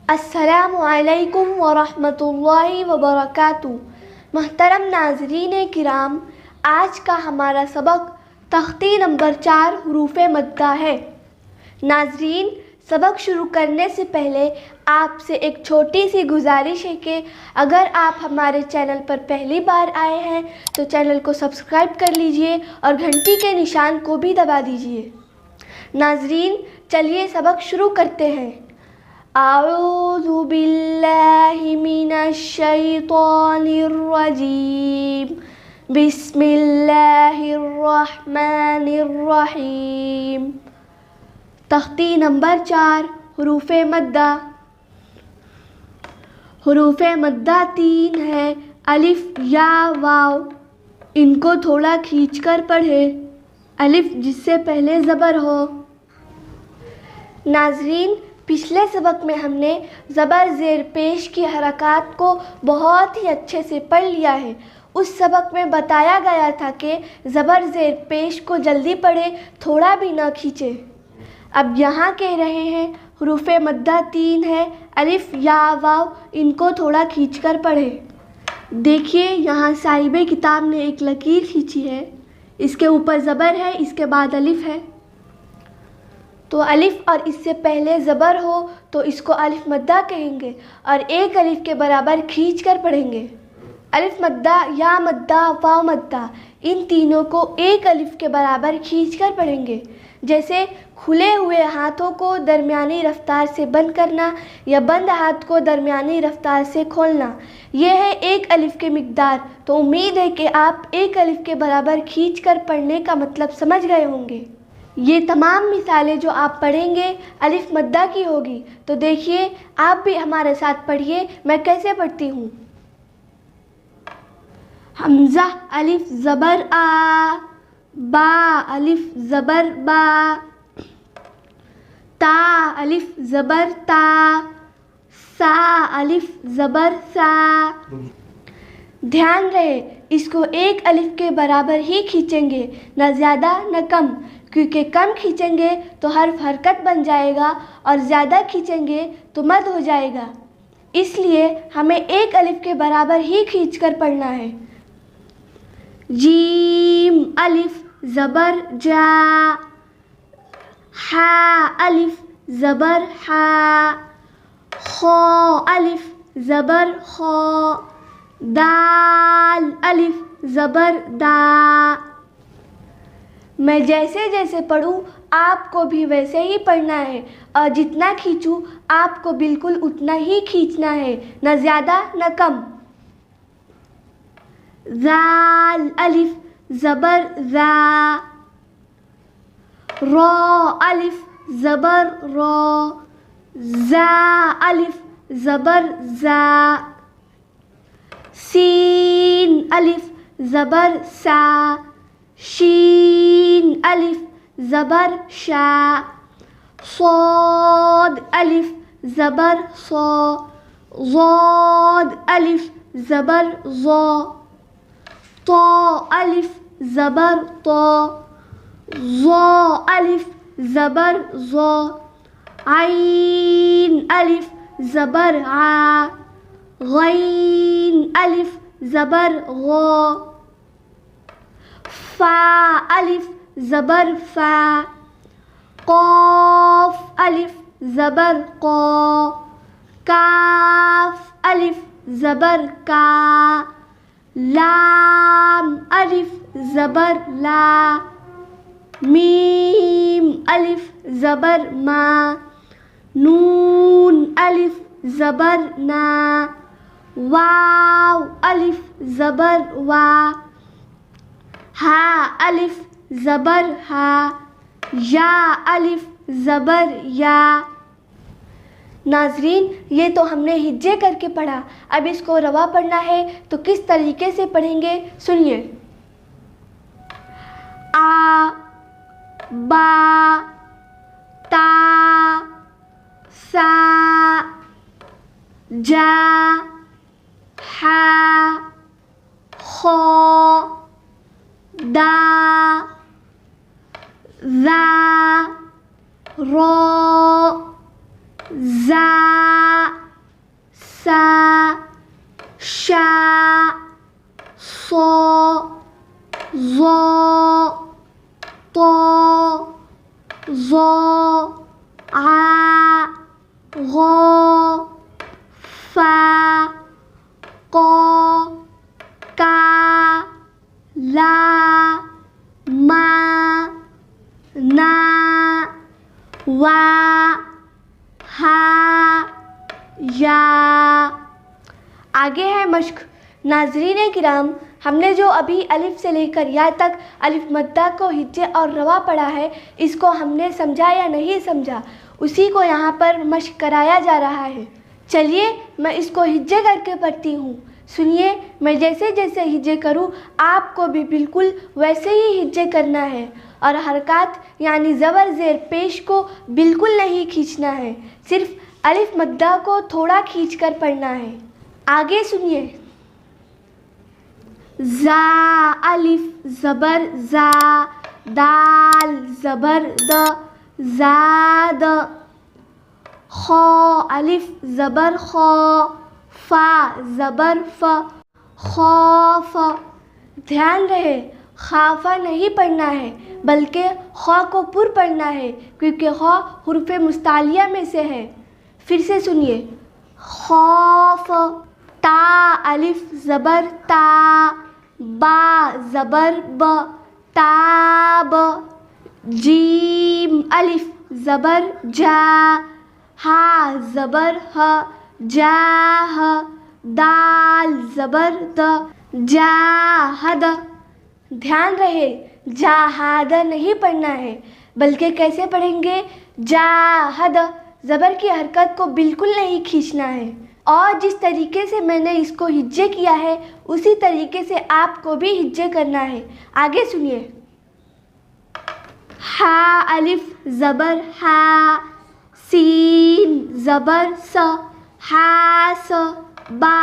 السلام علیکم ورحمۃ اللہ وبرکاتہ۔ محترم ناظرین کرام، آج کا ہمارا سبق تختی نمبر 4 حروف مدہ ہے۔ ناظرین، سبق شروع کرنے سے پہلے آپ سے ایک چھوٹی سی گزارش ہے کہ اگر آپ ہمارے چینل پر پہلی بار آئے ہیں تو چینل کو سبسکرائب کر لیجئے اور گھنٹی کے نشان کو بھی دبا دیجئے۔ ناظرین، چلیے سبق شروع کرتے ہیں۔ اعوذ باللہ من الشیطان الرجیم، بسم اللہ الرحمن الرحیم۔ تختی نمبر 4 حروف مدہ۔ حروف مدہ 3 ہے، الف، یا، واو۔ ان کو تھوڑا کھینچ کر پڑھے، الف جس سے پہلے زبر ہو۔ ناظرین، پچھلے سبق میں ہم نے زبر زیر پیش کی حرکات کو بہت ہی اچھے سے پڑھ لیا ہے۔ اس سبق میں بتایا گیا تھا کہ زبر زیر پیش کو جلدی پڑھے، تھوڑا بھی نہ کھینچے۔ اب یہاں کہہ رہے ہیں حروف مدہ 3 ہے، الف، یا، واو، ان کو تھوڑا کھینچ کر پڑھے۔ دیکھیے یہاں صاحب کتاب نے ایک لکیر کھینچی ہے، اس کے اوپر زبر ہے، اس کے بعد الف ہے۔ تو الف اور اس سے پہلے زبر ہو تو اس کو الف مدہ کہیں گے اور ایک الف کے برابر کھینچ کر پڑھیں گے۔ الف مدہ، یا مدہ، واو مدہ، ان تینوں کو ایک الف کے برابر کھینچ کر پڑھیں گے۔ جیسے کھلے ہوئے ہاتھوں کو درمیانی رفتار سے بند کرنا یا بند ہاتھ کو درمیانی رفتار سے کھولنا، یہ ہے ایک الف کی مقدار۔ تو امید ہے کہ آپ ایک الف کے برابر کھینچ کر پڑھنے کا مطلب سمجھ گئے ہوں گے۔ یہ تمام مثالیں جو آپ پڑھیں گے الف مدہ کی ہوگی۔ تو دیکھیے آپ بھی ہمارے ساتھ پڑھیے، میں کیسے پڑھتی ہوں۔ حمزہ الف زبر آ، با الف زبر با، تا الف زبر تا، سا الف زبر سا۔ دھیان رہے اس کو ایک الف کے برابر ہی کھینچیں گے، نہ زیادہ نہ کم، کیونکہ کم کھینچیں گے تو حرف حرکت بن جائے گا اور زیادہ کھینچیں گے تو مد ہو جائے گا۔ اس لیے ہمیں ایک الف کے برابر ہی کھینچ کر پڑھنا ہے۔ جیم الف زبر جا، حا الف زبر حا، خا الف زبر خا، دال الف زبر دا۔ میں جیسے جیسے پڑھوں آپ کو بھی ویسے ہی پڑھنا ہے اور جتنا کھینچوں آپ کو بالکل اتنا ہی کھینچنا ہے، نہ زیادہ نہ کم۔ زال الف زبر زا، را الف زبر را، زا الف زبر زا، سین الف زبر سا، شین الف زبر شا، صاد الف زبر صا، ضاد الف زبر ضا، طا الف زبر طا، ظا الف زبر ظا، عین الف زبر عا، غین الف زبر غا، فا الف زبر فا، قاف الف زبر قا، کاف الف زبر کا، لام الف زبر لا، میم الف زبر ما، نون الف زبر نا، واو الف زبر وا، ہا الف زبر ہا، یا الف زبر یا۔ ناظرین، یہ تو ہم نے ہجے کر کے پڑھا، اب اس کو روا پڑھنا ہے تو کس طریقے سے پڑھیں گے سنیے۔ آ، با، تا، سا، جا، حا، خا، دا، ذا، را، زا سا شا صا ظا طا ظا عا غا فا قا کا لا ما نا وا ہا یا۔ آگے ہے مشق۔ ناظرین کرام، ہم نے جو ابھی الف سے لے کر یا تک الف مدہ کو ہجے اور روا پڑھا ہے، اس کو ہم نے سمجھا یا نہیں سمجھا، اسی کو یہاں پر مشق کرایا جا رہا ہے۔ چلیے میں اس کو ہجے کر کے پڑھتی ہوں، سنیے۔ میں جیسے جیسے ہجے کروں آپ کو بھی بالکل ویسے ہی ہجے کرنا ہے، اور حرکات یعنی زبر زیر پیش کو بالکل نہیں کھینچنا ہے، صرف الف مدہ کو تھوڑا کھینچ کر پڑھنا ہے۔ آگے سنیے۔ زا الف زبر زا، دال زبر د، زاد۔ خا الف زبر خا، فا زبر ف، خوف۔ دھیان رہے خافا نہیں پڑھنا ہے بلکہ خا کو پر پڑھنا ہے، کیونکہ خا حروف مستعلیہ میں سے ہے۔ پھر سے سنیے۔ خوف۔ تا الف زبر تا، با زبر ب، تاب۔ جیم الف زبر جا، ہا زبر ہ، جاہ۔ دال زبر د، جاہد۔ دھیان رہے جاہد نہیں پڑھنا ہے بلکہ کیسے پڑھیں گے؟ جاہد۔ زبر کی حرکت کو بالکل نہیں کھینچنا ہے، اور جس طریقے سے میں نے اس کو ہجے کیا ہے اسی طریقے سے آپ کو بھی ہجے کرنا ہے۔ آگے سنیے۔ ہا الف زبر ہا، سین زبر س، حاس۔ با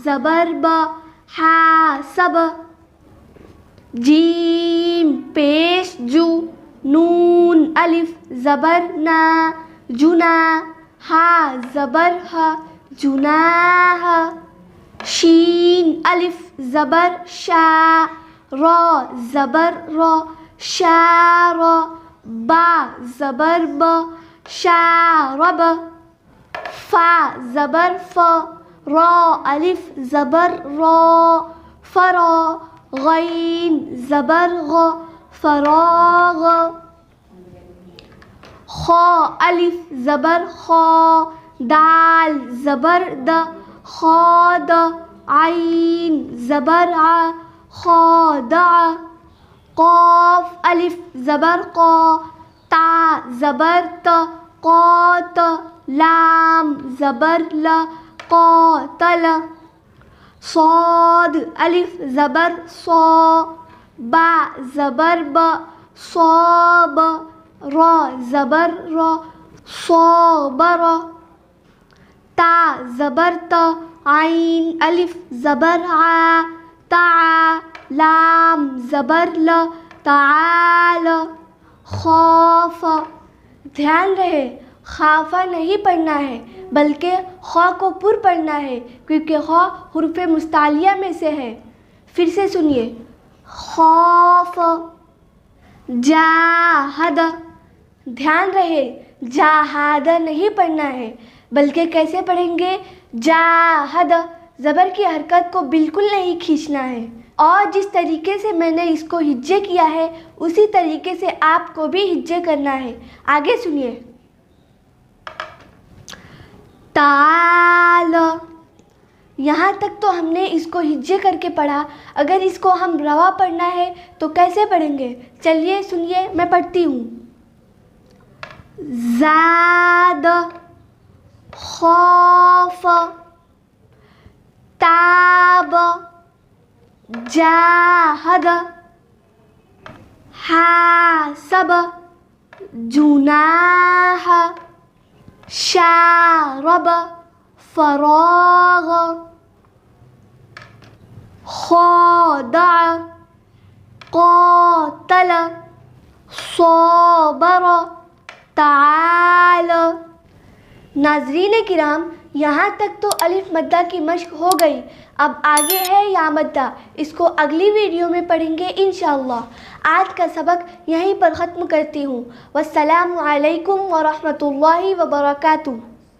زبر ب، حاسب۔ جیم پیش جو، نون الف زبر نا، جنا۔ ہا زبر ہ، جناح۔ شین الف زبر شا، را زبر را، شار۔ با زبر ب، شارب۔ فا زبر ف، را الف زبر را، فرا۔ غین زبر غ، فراغ۔ خا الف زبر خا، دال زبر د، خاد۔ عین زبر ع، خادع۔ قاف الف زبر قا، تا زبر ت، قات۔ لام زبر ل، قاتل۔ صاد الف زبر صا، با زبر ب، صاب۔ را زبر را، صابر۔ تا زبر ت، عین الف زبر ع، تعا۔ لام زبر ل، تعال۔ خوف۔ دھیان رہے خافا نہیں پڑھنا ہے بلکہ خا کو پر پڑھنا ہے، کیونکہ خا حروف مستعلیہ میں سے ہے۔ پھر سے سنیے۔ خوف۔ جاہد۔ دھیان رہے جاہد نہیں پڑھنا ہے بلکہ کیسے پڑھیں گے؟ جاہد۔ زبر کی حرکت کو بالکل نہیں کھینچنا ہے، اور جس طریقے سے میں نے اس کو ہجے کیا ہے اسی طریقے سے آپ کو بھی ہجے کرنا ہے۔ آگے سنیے۔ تعال۔ یہاں تک تو ہم نے اس کو ہجے کر کے پڑھا، اگر اس کو ہم روا پڑھنا ہے تو کیسے پڑھیں گے؟ چلیے سنیے، میں پڑھتی ہوں۔ زاد، خوف، تاب، جاہد، حاسب، جناح، شارب، فراغ، خادع، قاتل، صابر، تعال۔ ناظرین کرام، یہاں تک تو الف مدہ کی مشق ہو گئی، اب آگے ہے یا مدہ، اس کو اگلی ویڈیو میں پڑھیں گے انشاءاللہ۔ آج کا سبق یہیں پر ختم کرتی ہوں۔ والسلام علیکم ورحمۃ اللہ وبرکاتہ۔